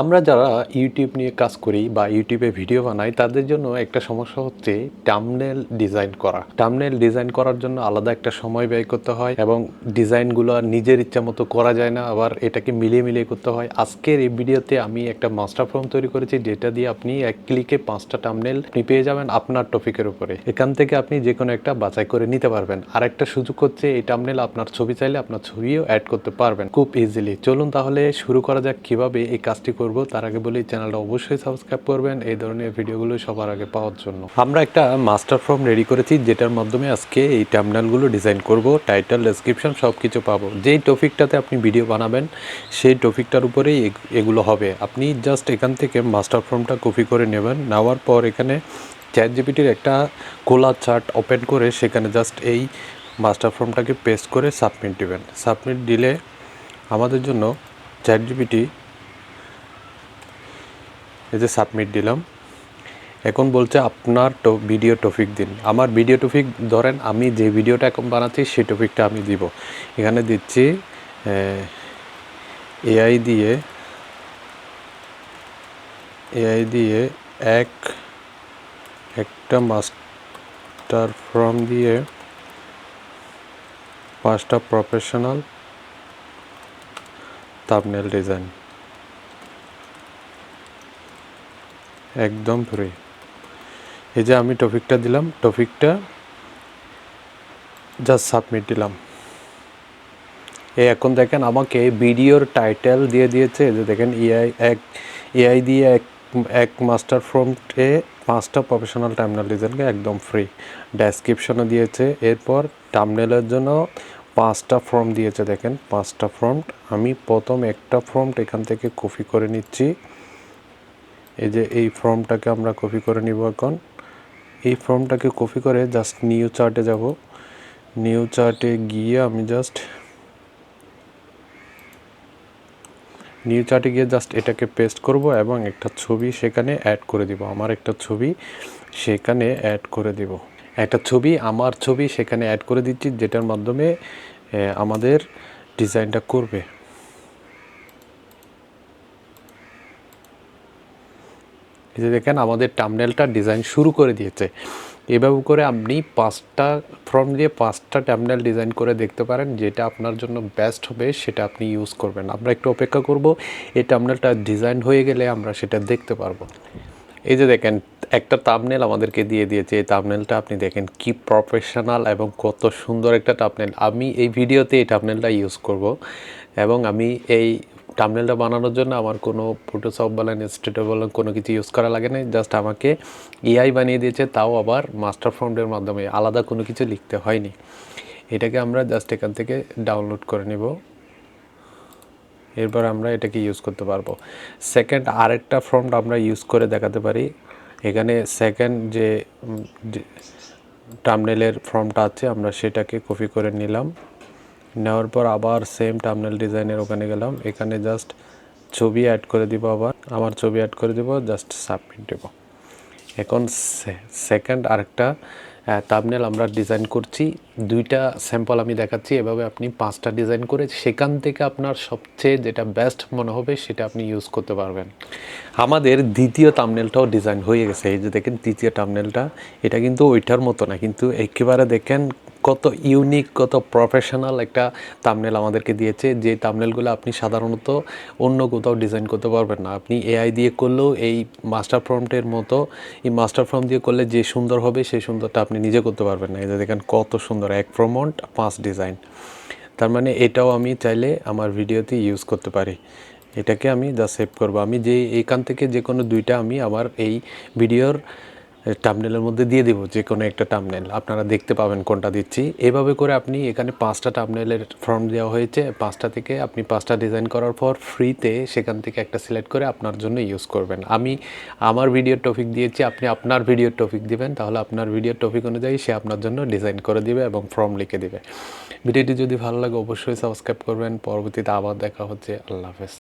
আমরা যারা ইউটিউব নিয়ে কাজ করি বা ইউটিউবে ভিডিও বানাই তাদের জন্য একটা সমস্যা হচ্ছে থাম্বনেল ডিজাইন করা। থাম্বনেল ডিজাইন করার জন্য আলাদা একটা সময় ব্যয় করতে হয় এবং ডিজাইনগুলো নিজের ইচ্ছা মতো করা যায় না, আবার এটাকে মিলিয়ে করতে হয়। আজকের এই ভিডিওতে আমি একটা মাস্টার ফর্ম তৈরি করেছি যেটা দিয়ে আপনি এক ক্লিকে 5টা থাম্বনেল আপনি পেয়ে যাবেন আপনার টপিকের উপরে। এখান থেকে আপনি যে কোনো একটা বাছাই করে নিতে পারবেন। আর একটা সুযোগ হচ্ছে এই থাম্বনেল আপনার ছবি চাইলে আপনার ছবিও অ্যাড করতে পারবেন খুব ইজিলি। চলুন তাহলে শুরু করা যাক কিভাবে এই কাজটি করব। তার আগে বলি চ্যানেলটা অবশ্যই সাবস্ক্রাইব করবেন এই ধরনের ভিডিওগুলো সবার আগে পাওয়ার জন্য। আমরা একটা মাস্টার ফর্ম রেডি করেছি যেটার মাধ্যমে আজকে এই থাম্বনেলগুলো ডিজাইন করব। টাইটেল, ডেসক্রিপশন সব কিছু পাবো। যেই টপিকটাতে আপনি ভিডিও বানাবেন সেই টপিকটার উপরেই এগুলো হবে। আপনি জাস্ট এখান থেকে মাস্টার ফর্মটা কপি করে নেবেন। নেওয়ার পর এখানে চ্যাটজিপিটির একটা খোলা চার্ট ওপেন করে সেখানে জাস্ট এই মাস্টার ফর্মটাকে পেস্ট করে সাবমিট দিবেন। সাবমিট দিলে আমাদের জন্য চ্যাটজিপিটি এই যে সাবমিট দিলাম, এখন বলছে আপনার ভিডিও টপিক দিন। আমার ভিডিও টপিক ধরেন আমি যে ভিডিওটা এখন বানাচ্ছি সেই টপিকটা আমি দিব। এখানে দিচ্ছি এআই দিয়ে একটা মাস্টার ফর্ম দিয়ে 5টা প্রফেশনাল থাম্বনেল ডিজাইন একদম ফ্রি। এই যে আমি টপিকটা দিলাম, টপিকটা জাস্ট সাবমিট দিলাম। এখন দেখেন আমাকে ভিডিওর টাইটেল দিয়ে দিয়েছে যে দেখেন এআই দিয়ে এক মাস্টার ফর্মে 5টা প্রফেশনাল থাম্বনেল ডিজাইনকে একদম ফ্রি। ডেসক্রিপশনও দিয়েছে। এরপর থাম্বনেলের জন্য 5টা ফর্ম দিয়েছে। দেখেন 5টা ফর্ম। আমি প্রথম একটা ফর্ম এখান থেকে কপি করে নিচ্ছি। এই যে এই ফর্মটাকে আমরা কপি করে নিব। এখন এই ফর্মটাকে কপি করে জাস্ট নিউ চার্টে যাব। নিউ চার্টে গিয়ে আমি জাস্ট এটাকে পেস্ট করব এবং একটা ছবি সেখানে অ্যাড করে দিব। আমার একটা ছবি সেখানে অ্যাড করে দিব। আমার ছবি সেখানে অ্যাড করে দিচ্ছি যেটার মাধ্যমে আমাদের ডিজাইনটা করবে। এই যে দেখেন আমাদের থাম্বনেলটা ডিজাইন শুরু করে দিয়েছে। এভাবে করে আপনি 5টা ফর্ম দিয়ে 5টা থাম্বনেল ডিজাইন করে দেখতে পারেন। যেটা আপনার জন্য বেস্ট হবে সেটা আপনি ইউজ করবেন। আমরা একটু অপেক্ষা করব, এই থাম্বনেলটা ডিজাইন হয়ে গেলে আমরা সেটা দেখতে পারবো। এই যে দেখেন একটা থাম্বনেল আমাদেরকে দিয়ে দিয়েছে। এই থাম্বনেলটা আপনি দেখেন কি প্রফেশনাল এবং কত সুন্দর একটা থাম্বনেল। আমি এই ভিডিওতে এই থাম্বনেলটা ইউজ করব এবং আমি এই থাম্বনেলটা বানানোর জন্য আমার কোনো ফটোশপ বলেন, ইলাস্ট্রেটর বলেন কোনো কিছু ইউজ করা লাগে না। জাস্ট আমাকে এআই বানিয়ে দিয়েছে, তাও আবার মাস্টার ফর্মের মাধ্যমে, আলাদা কোনো কিছু লিখতে হয়নি। এটাকে আমরা জাস্ট এখান থেকে ডাউনলোড করে নেব। এরপর আমরা এটাকে ইউজ করতে পারবো। সেকেন্ড আরেকটা ফর্ম আমরা ইউজ করে দেখাতে পারি। এখানে সেকেন্ড যে থাম্বনেলের ফর্মটা আছে আমরা সেটাকে কপি করে নিলাম। নেওয়ার পর আবার সেম থাম্বনেল ডিজাইনের ওখানে গেলাম। এখানে জাস্ট ছবি অ্যাড করে দিব। আবার আমার ছবি অ্যাড করে দিব, জাস্ট সাবমিট দেব। এখন সেকেন্ড আরেকটা থাম্বনেল আমরা ডিজাইন করছি। 2টা স্যাম্পল আমি দেখাচ্ছি। এভাবে আপনি 5টা ডিজাইন করে সেখান থেকে আপনার সবচেয়ে যেটা বেস্ট মনে হবে সেটা আপনি ইউজ করতে পারবেন। আমাদের দ্বিতীয় থাম্বনেলটাও ডিজাইন হয়ে গেছে। এই যে দেখেন তৃতীয় থাম্বনেলটা, এটা কিন্তু ওইটার মতো না, কিন্তু একেবারে দেখেন কত ইউনিক, কত প্রফেশনাল একটা থাম্বনেল আমাদেরকে দিয়েছে। যে থাম্বনেলগুলো আপনি সাধারণত অন্য কোথাও ডিজাইন করতে পারবেন না। আপনি এআই দিয়ে করলেও এই মাস্টার ফর্মটের মতো এই মাস্টার ফর্ম দিয়ে করলে যে সুন্দর হবে সেই সুন্দরটা আপনি নিজে করতে পারবেন না। এই যে দেখেন কত সুন্দর, 1 প্রমোট 5 ডিজাইন। তার মানে এটাও আমি চাইলে আমার ভিডিওতে ইউজ করতে পারি। এটাকে আমি সেভ করবো। আমি এখান থেকে যে কোনো 2টা আমি আমার এই ভিডিওর থাম্বনেলের মধ্যে দিয়ে দেবো। যে কোনো একটা থাম্বনেল আপনারা দেখতে পাবেন কোনটা দিচ্ছি। এভাবে করে আপনি এখানে 5টা থাম্বনেলের ফর্ম দেওয়া হয়েছে। 5টা থেকে আপনি 5টা ডিজাইন করার পর ফ্রিতে সেখান থেকে একটা সিলেক্ট করে আপনার জন্য ইউজ করবেন। আমি আমার ভিডিওর টপিক দিয়েছি, আপনি আপনার ভিডিওর টপিক দিবেন, তাহলে আপনার ভিডিওর টপিক অনুযায়ী সে আপনার জন্য ডিজাইন করে দিবে এবং ফর্ম লিখে দিবে। ভিডিওটি যদি ভালো লাগে অবশ্যই সাবস্ক্রাইব করবেন। পরবর্তীতে আবার দেখা হচ্ছে। আল্লাহ হাফেজ।